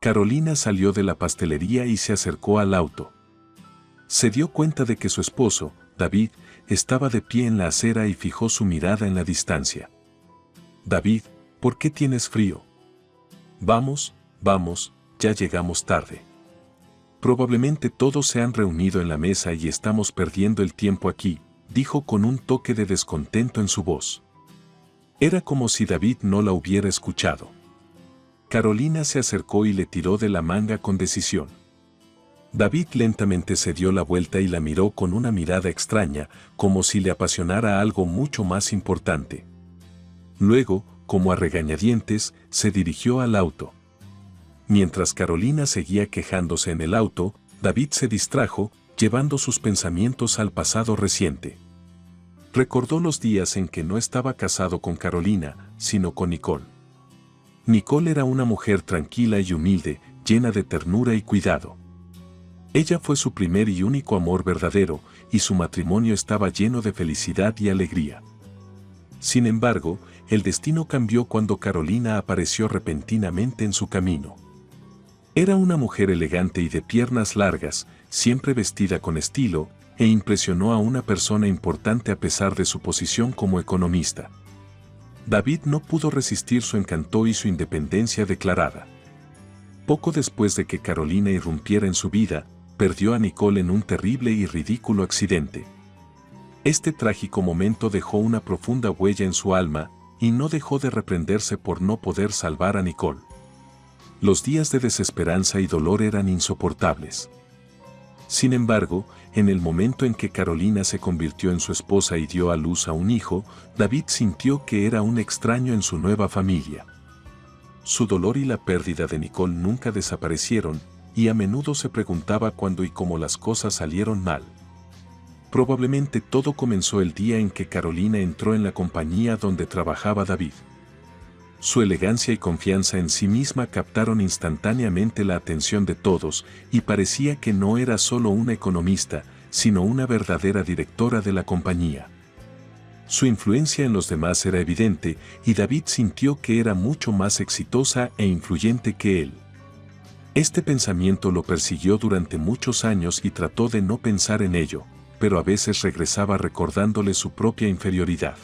Carolina salió de la pastelería y se acercó al auto. Se dio cuenta de que su esposo, David, estaba de pie en la acera y fijó su mirada en la distancia. «David, ¿por qué tienes frío?» «Vamos, vamos, ya llegamos tarde. Probablemente todos se han reunido en la mesa y estamos perdiendo el tiempo aquí», dijo con un toque de descontento en su voz. Era como si David no la hubiera escuchado. Carolina se acercó y le tiró de la manga con decisión. David lentamente se dio la vuelta y la miró con una mirada extraña, como si le apasionara algo mucho más importante. Luego, como a regañadientes, se dirigió al auto. Mientras Carolina seguía quejándose en el auto, David se distrajo, llevando sus pensamientos al pasado reciente. Recordó los días en que no estaba casado con Carolina, sino con Nicole. Nicole era una mujer tranquila y humilde, llena de ternura y cuidado. Ella fue su primer y único amor verdadero, y su matrimonio estaba lleno de felicidad y alegría. Sin embargo, el destino cambió cuando Carolina apareció repentinamente en su camino. Era una mujer elegante y de piernas largas, siempre vestida con estilo, e impresionó a una persona importante a pesar de su posición como economista. David no pudo resistir su encanto y su independencia declarada. Poco después de que Carolina irrumpiera en su vida, perdió a Nicole en un terrible y ridículo accidente. Este trágico momento dejó una profunda huella en su alma, y no dejó de reprenderse por no poder salvar a Nicole. Los días de desesperanza y dolor eran insoportables. Sin embargo, en el momento en que Carolina se convirtió en su esposa y dio a luz a un hijo, David sintió que era un extraño en su nueva familia. Su dolor y la pérdida de Nicole nunca desaparecieron, y a menudo se preguntaba cuándo y cómo las cosas salieron mal. Probablemente todo comenzó el día en que Carolina entró en la compañía donde trabajaba David. Su elegancia y confianza en sí misma captaron instantáneamente la atención de todos, y parecía que no era solo una economista, sino una verdadera directora de la compañía. Su influencia en los demás era evidente, y David sintió que era mucho más exitosa e influyente que él. Este pensamiento lo persiguió durante muchos años y trató de no pensar en ello, pero a veces regresaba recordándole su propia inferioridad.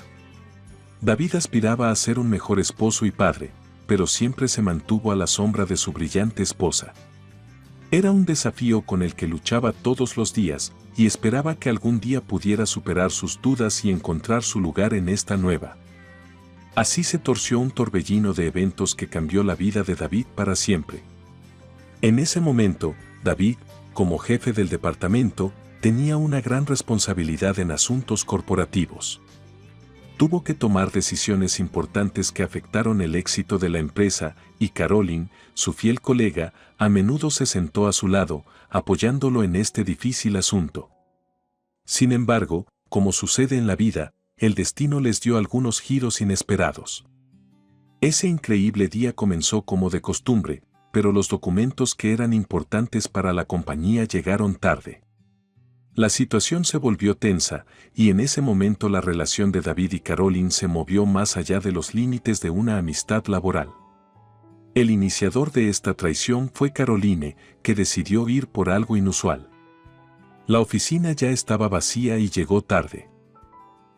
David aspiraba a ser un mejor esposo y padre, pero siempre se mantuvo a la sombra de su brillante esposa. Era un desafío con el que luchaba todos los días, y esperaba que algún día pudiera superar sus dudas y encontrar su lugar en esta nueva. Así se torció un torbellino de eventos que cambió la vida de David para siempre. En ese momento, David, como jefe del departamento, tenía una gran responsabilidad en asuntos corporativos. Tuvo que tomar decisiones importantes que afectaron el éxito de la empresa, y Caroline, su fiel colega, a menudo se sentó a su lado, apoyándolo en este difícil asunto. Sin embargo, como sucede en la vida, el destino les dio algunos giros inesperados. Ese increíble día comenzó como de costumbre, pero los documentos que eran importantes para la compañía llegaron tarde. La situación se volvió tensa, y en ese momento la relación de David y Caroline se movió más allá de los límites de una amistad laboral. El iniciador de esta traición fue Caroline, que decidió ir por algo inusual. La oficina ya estaba vacía y llegó tarde.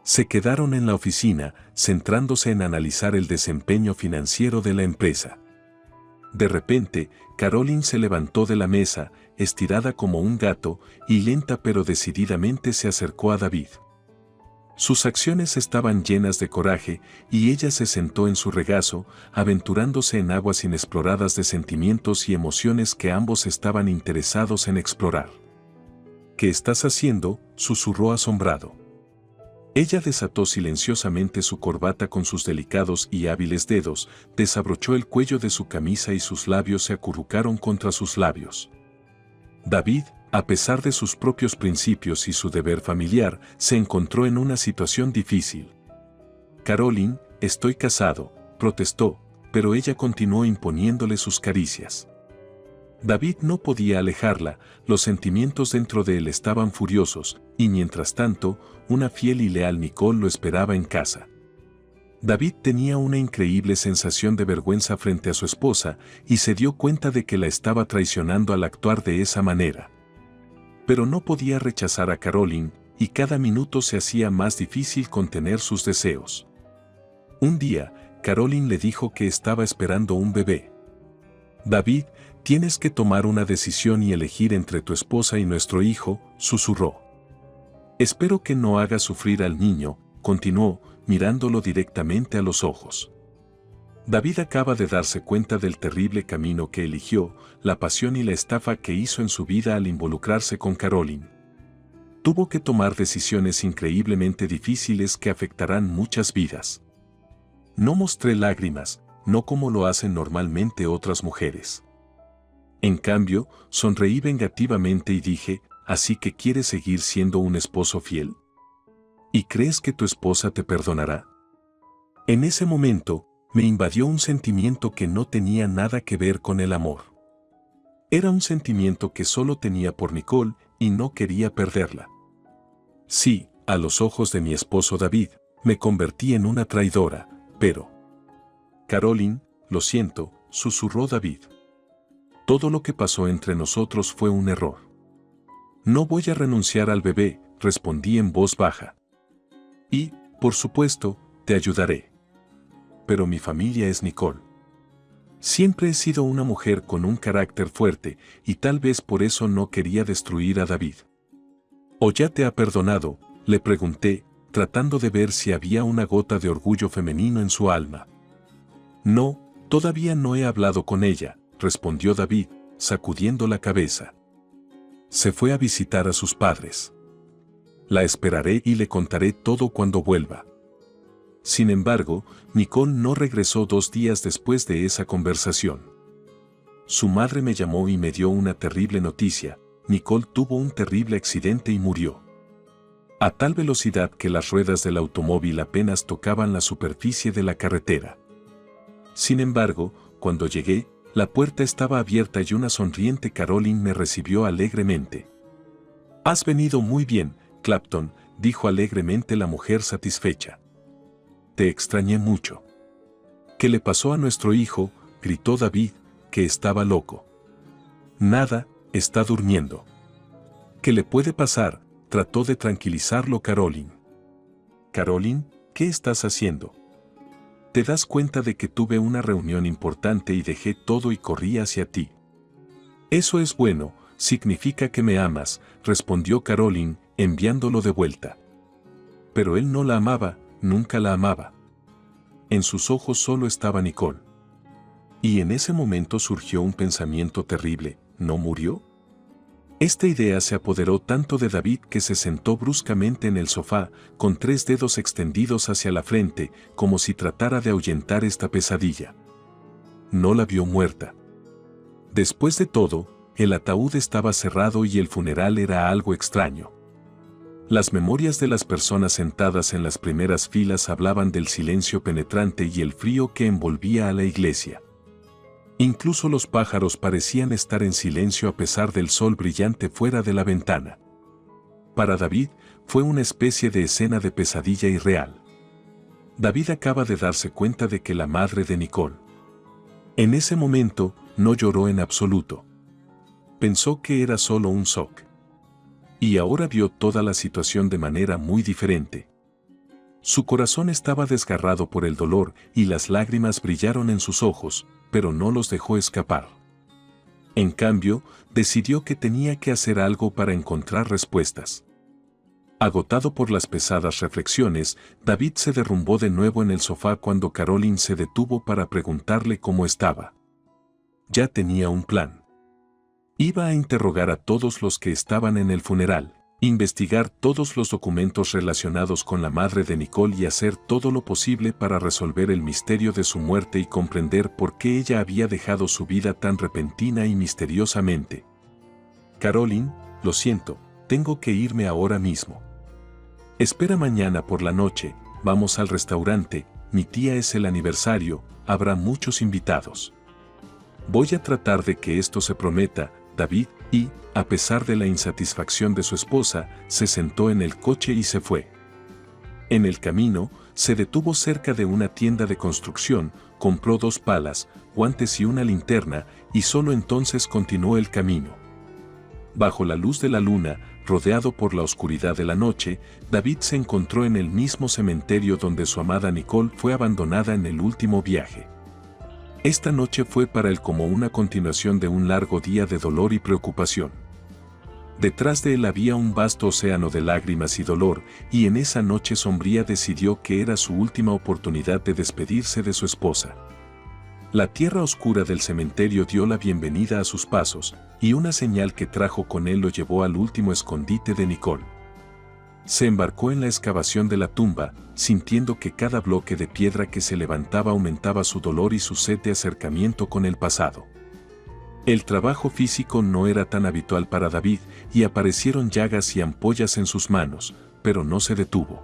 Se quedaron en la oficina, centrándose en analizar el desempeño financiero de la empresa. De repente, Caroline se levantó de la mesa, estirada como un gato, y lenta pero decididamente se acercó a David. Sus acciones estaban llenas de coraje, y ella se sentó en su regazo, aventurándose en aguas inexploradas de sentimientos y emociones que ambos estaban interesados en explorar. ¿Qué estás haciendo?, susurró asombrado. Ella desató silenciosamente su corbata con sus delicados y hábiles dedos, desabrochó el cuello de su camisa y sus labios se acurrucaron contra sus labios. David, a pesar de sus propios principios y su deber familiar, se encontró en una situación difícil. Caroline, estoy casado, protestó, pero ella continuó imponiéndole sus caricias. David no podía alejarla, los sentimientos dentro de él estaban furiosos, y mientras tanto, una fiel y leal Nicole lo esperaba en casa. David tenía una increíble sensación de vergüenza frente a su esposa y se dio cuenta de que la estaba traicionando al actuar de esa manera. Pero no podía rechazar a Caroline y cada minuto se hacía más difícil contener sus deseos. Un día, Caroline le dijo que estaba esperando un bebé. David, tienes que tomar una decisión y elegir entre tu esposa y nuestro hijo, susurró. Espero que no hagas sufrir al niño, continuó, mirándolo directamente a los ojos. David acaba de darse cuenta del terrible camino que eligió, la pasión y la estafa que hizo en su vida al involucrarse con Caroline. Tuvo que tomar decisiones increíblemente difíciles que afectarán muchas vidas. No mostré lágrimas, no como lo hacen normalmente otras mujeres. En cambio, sonreí vengativamente y dije, ¿así que quieres seguir siendo un esposo fiel? ¿Y crees que tu esposa te perdonará? En ese momento, me invadió un sentimiento que no tenía nada que ver con el amor. Era un sentimiento que solo tenía por Nicole y no quería perderla. Sí, a los ojos de mi esposo David, me convertí en una traidora, pero... Caroline, lo siento, susurró David. Todo lo que pasó entre nosotros fue un error. No voy a renunciar al bebé, respondí en voz baja. Y, por supuesto, te ayudaré. Pero mi familia es Nicole. Siempre he sido una mujer con un carácter fuerte y tal vez por eso no quería destruir a David. ¿O ya te ha perdonado?, le pregunté, tratando de ver si había una gota de orgullo femenino en su alma. No, todavía no he hablado con ella, respondió David, sacudiendo la cabeza. Se fue a visitar a sus padres. La esperaré y le contaré todo cuando vuelva. Sin embargo, Nicole no regresó 2 días después de esa conversación. Su madre me llamó y me dio una terrible noticia: Nicole tuvo un terrible accidente y murió. A tal velocidad que las ruedas del automóvil apenas tocaban la superficie de la carretera. Sin embargo, cuando llegué, la puerta estaba abierta y una sonriente Caroline me recibió alegremente. «Has venido muy bien, Clapton», dijo alegremente la mujer satisfecha. «Te extrañé mucho». «¿Qué le pasó a nuestro hijo?», gritó David, que estaba loco. «Nada, está durmiendo». «¿Qué le puede pasar?», trató de tranquilizarlo Caroline. «Caroline, ¿qué estás haciendo? ¿Te das cuenta de que tuve una reunión importante y dejé todo y corrí hacia ti?» «Eso es bueno, significa que me amas», respondió Caroline, enviándolo de vuelta. Pero él no la amaba, nunca la amaba. En sus ojos solo estaba Nicole. Y en ese momento surgió un pensamiento terrible: ¿no murió? Esta idea se apoderó tanto de David que se sentó bruscamente en el sofá, con 3 dedos extendidos hacia la frente, como si tratara de ahuyentar esta pesadilla. No la vio muerta. Después de todo, el ataúd estaba cerrado y el funeral era algo extraño. Las memorias de las personas sentadas en las primeras filas hablaban del silencio penetrante y el frío que envolvía a la iglesia. Incluso los pájaros parecían estar en silencio a pesar del sol brillante fuera de la ventana. Para David, fue una especie de escena de pesadilla irreal. David acaba de darse cuenta de que la madre de Nicole. En ese momento, no lloró en absoluto. Pensó que era solo un shock. Y ahora vio toda la situación de manera muy diferente. Su corazón estaba desgarrado por el dolor y las lágrimas brillaron en sus ojos, pero no los dejó escapar. En cambio, decidió que tenía que hacer algo para encontrar respuestas. Agotado por las pesadas reflexiones, David se derrumbó de nuevo en el sofá cuando Caroline se detuvo para preguntarle cómo estaba. Ya tenía un plan. Iba a interrogar a todos los que estaban en el funeral, investigar todos los documentos relacionados con la madre de Nicole y hacer todo lo posible para resolver el misterio de su muerte y comprender por qué ella había dejado su vida tan repentina y misteriosamente. «Caroline, lo siento, tengo que irme ahora mismo. Espera mañana por la noche, vamos al restaurante, mi tía es el aniversario, habrá muchos invitados. Voy a tratar de que esto se prometa, David», y, a pesar de la insatisfacción de su esposa, se sentó en el coche y se fue. En el camino, se detuvo cerca de una tienda de construcción, compró 2 palas, guantes y una linterna, y solo entonces continuó el camino. Bajo la luz de la luna, rodeado por la oscuridad de la noche, David se encontró en el mismo cementerio donde su amada Nicole fue abandonada en el último viaje. Esta noche fue para él como una continuación de un largo día de dolor y preocupación. Detrás de él había un vasto océano de lágrimas y dolor, y en esa noche sombría decidió que era su última oportunidad de despedirse de su esposa. La tierra oscura del cementerio dio la bienvenida a sus pasos, y una señal que trajo con él lo llevó al último escondite de Nicole. Se embarcó en la excavación de la tumba, sintiendo que cada bloque de piedra que se levantaba aumentaba su dolor y su sed de acercamiento con el pasado. El trabajo físico no era tan habitual para David, y aparecieron llagas y ampollas en sus manos, pero no se detuvo.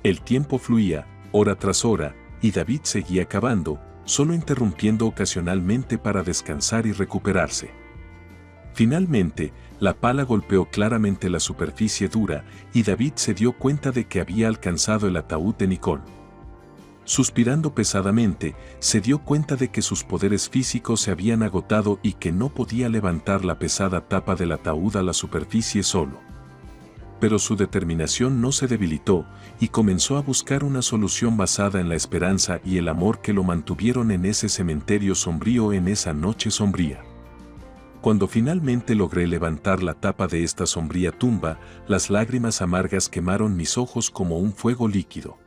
El tiempo fluía, hora tras hora, y David seguía cavando, solo interrumpiendo ocasionalmente para descansar y recuperarse. Finalmente, la pala golpeó claramente la superficie dura, y David se dio cuenta de que había alcanzado el ataúd de Nicole. Suspirando pesadamente, se dio cuenta de que sus poderes físicos se habían agotado y que no podía levantar la pesada tapa del ataúd a la superficie solo. Pero su determinación no se debilitó, y comenzó a buscar una solución basada en la esperanza y el amor que lo mantuvieron en ese cementerio sombrío en esa noche sombría. Cuando finalmente logré levantar la tapa de esta sombría tumba, las lágrimas amargas quemaron mis ojos como un fuego líquido.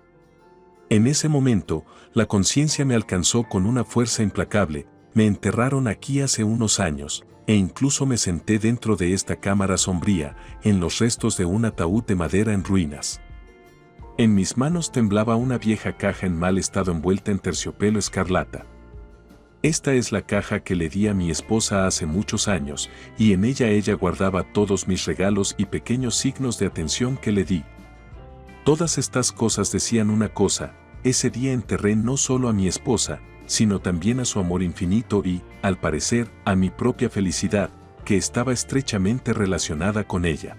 En ese momento, la conciencia me alcanzó con una fuerza implacable. Me enterraron aquí hace unos años, e incluso me senté dentro de esta cámara sombría, en los restos de un ataúd de madera en ruinas. En mis manos temblaba una vieja caja en mal estado envuelta en terciopelo escarlata. Esta es la caja que le di a mi esposa hace muchos años, y en ella guardaba todos mis regalos y pequeños signos de atención que le di. Todas estas cosas decían una cosa: ese día enterré no solo a mi esposa, sino también a su amor infinito y, al parecer, a mi propia felicidad, que estaba estrechamente relacionada con ella.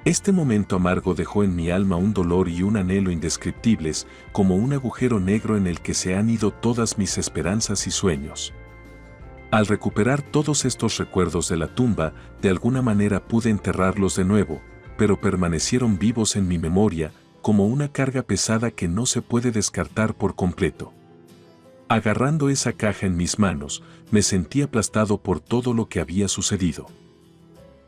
Este momento amargo dejó en mi alma un dolor y un anhelo indescriptibles, como un agujero negro en el que se han ido todas mis esperanzas y sueños. Al recuperar todos estos recuerdos de la tumba, de alguna manera pude enterrarlos de nuevo, pero permanecieron vivos en mi memoria, como una carga pesada que no se puede descartar por completo. Agarrando esa caja en mis manos, me sentí aplastado por todo lo que había sucedido.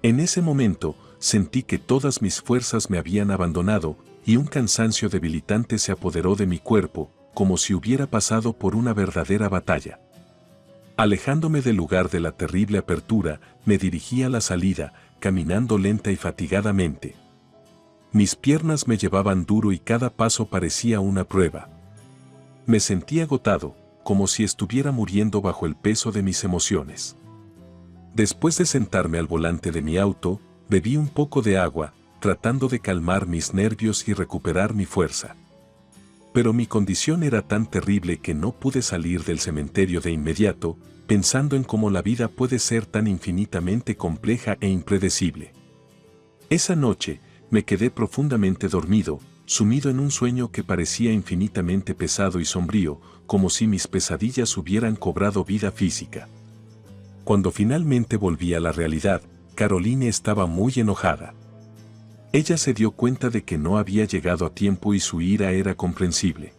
En ese momento, sentí que todas mis fuerzas me habían abandonado, y un cansancio debilitante se apoderó de mi cuerpo, como si hubiera pasado por una verdadera batalla. Alejándome del lugar de la terrible apertura, me dirigí a la salida, caminando lenta y fatigadamente. Mis piernas me llevaban duro y cada paso parecía una prueba. Me sentí agotado, como si estuviera muriendo bajo el peso de mis emociones. Después de sentarme al volante de mi auto, bebí un poco de agua, tratando de calmar mis nervios y recuperar mi fuerza. Pero mi condición era tan terrible que no pude salir del cementerio de inmediato, pensando en cómo la vida puede ser tan infinitamente compleja e impredecible. Esa noche, me quedé profundamente dormido, sumido en un sueño que parecía infinitamente pesado y sombrío, como si mis pesadillas hubieran cobrado vida física. Cuando finalmente volví a la realidad, Caroline estaba muy enojada. Ella se dio cuenta de que no había llegado a tiempo y su ira era comprensible.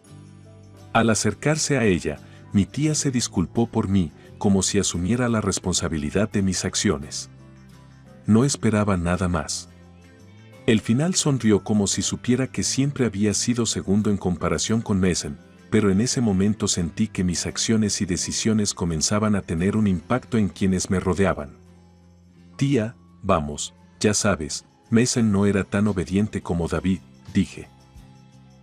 Al acercarse a ella, mi tía se disculpó por mí, como si asumiera la responsabilidad de mis acciones. No esperaba nada más. El final sonrió como si supiera que siempre había sido segundo en comparación con Mason, pero en ese momento sentí que mis acciones y decisiones comenzaban a tener un impacto en quienes me rodeaban. Tía, vamos, ya sabes, Mason no era tan obediente como David, dije.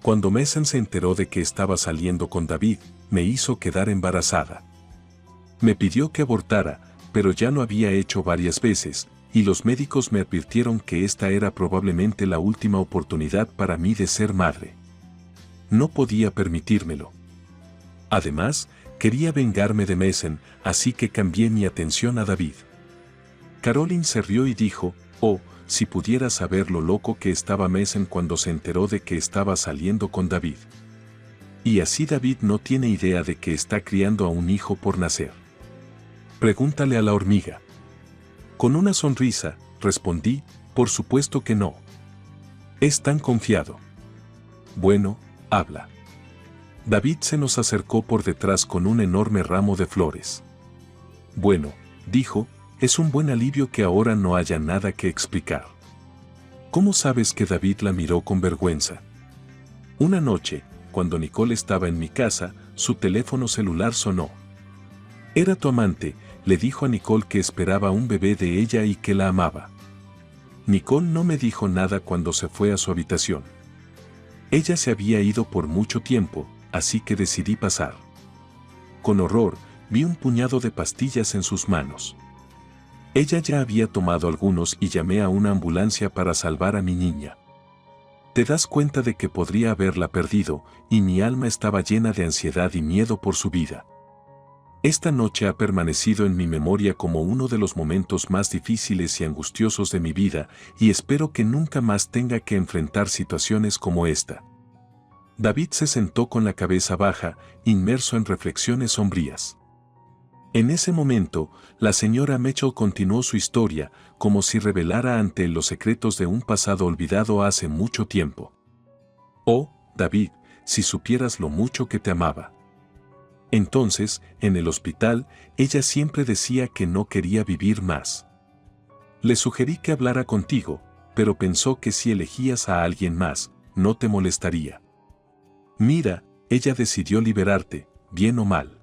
Cuando Mason se enteró de que estaba saliendo con David, me hizo quedar embarazada. Me pidió que abortara, pero ya lo había hecho varias veces, y los médicos me advirtieron que esta era probablemente la última oportunidad para mí de ser madre. No podía permitírmelo. Además, quería vengarme de Mason, así que cambié mi atención a David. Caroline se rió y dijo: «Oh, si pudieras saber lo loco que estaba Mason cuando se enteró de que estaba saliendo con David. Y así David no tiene idea de que está criando a un hijo por nacer. Pregúntale a la hormiga. Con una sonrisa, respondí, por supuesto que no. Es tan confiado. Bueno, habla. David se nos acercó por detrás con un enorme ramo de flores. Bueno, dijo, es un buen alivio que ahora no haya nada que explicar. ¿Cómo sabes que David la miró con vergüenza? Una noche, cuando Nicole estaba en mi casa, su teléfono celular sonó. Era tu amante, le dijo a Nicole que esperaba un bebé de ella y que la amaba. Nicole no me dijo nada cuando se fue a su habitación. Ella se había ido por mucho tiempo, así que decidí pasar. Con horror, vi un puñado de pastillas en sus manos. Ella ya había tomado algunos y llamé a una ambulancia para salvar a mi niña. Te das cuenta de que podría haberla perdido, y mi alma estaba llena de ansiedad y miedo por su vida. Esta noche ha permanecido en mi memoria como uno de los momentos más difíciles y angustiosos de mi vida, y espero que nunca más tenga que enfrentar situaciones como esta. David se sentó con la cabeza baja, inmerso en reflexiones sombrías. En ese momento, la señora Mitchell continuó su historia, como si revelara ante él los secretos de un pasado olvidado hace mucho tiempo. Oh, David, si supieras lo mucho que te amaba. Entonces, en el hospital, ella siempre decía que no quería vivir más. Le sugerí que hablara contigo, pero pensó que si elegías a alguien más, no te molestaría. Mira, ella decidió liberarte, bien o mal.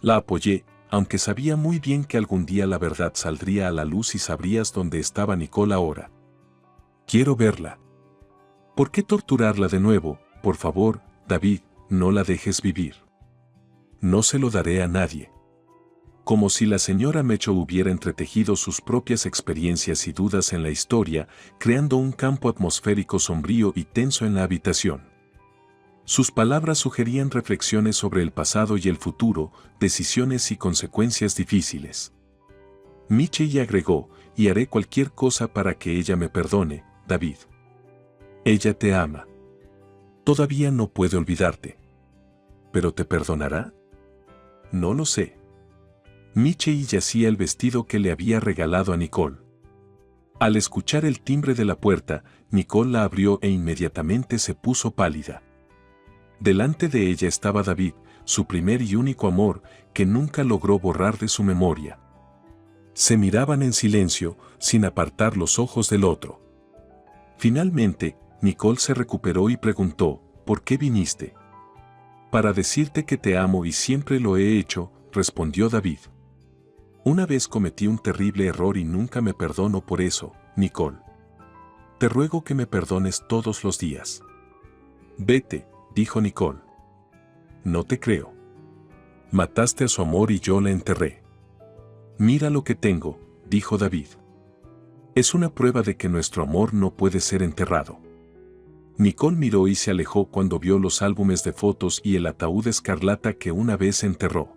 La apoyé, aunque sabía muy bien que algún día la verdad saldría a la luz y sabrías dónde estaba Nicole ahora. Quiero verla. ¿Por qué torturarla de nuevo? Por favor, David, no la dejes vivir. No se lo daré a nadie. Como si la señora Mitchell hubiera entretejido sus propias experiencias y dudas en la historia, creando un campo atmosférico sombrío y tenso en la habitación. Sus palabras sugerían reflexiones sobre el pasado y el futuro, decisiones y consecuencias difíciles. Mitchell agregó, y haré cualquier cosa para que ella me perdone, David. Ella te ama. Todavía no puede olvidarte. ¿Pero te perdonará? No lo sé. Mitchell yacía el vestido que le había regalado a Nicole. Al escuchar el timbre de la puerta, Nicole la abrió e inmediatamente se puso pálida. Delante de ella estaba David, su primer y único amor, que nunca logró borrar de su memoria. Se miraban en silencio, sin apartar los ojos del otro. Finalmente, Nicole se recuperó y preguntó, ¿por qué viniste? Para decirte que te amo y siempre lo he hecho, respondió David. Una vez cometí un terrible error y nunca me perdono por eso, Nicole. Te ruego que me perdones todos los días. Vete, dijo Nicole. No te creo. Mataste a su amor y yo la enterré. Mira lo que tengo, dijo David. Es una prueba de que nuestro amor no puede ser enterrado. Nicole miró y se alejó cuando vio los álbumes de fotos y el ataúd escarlata que una vez enterró.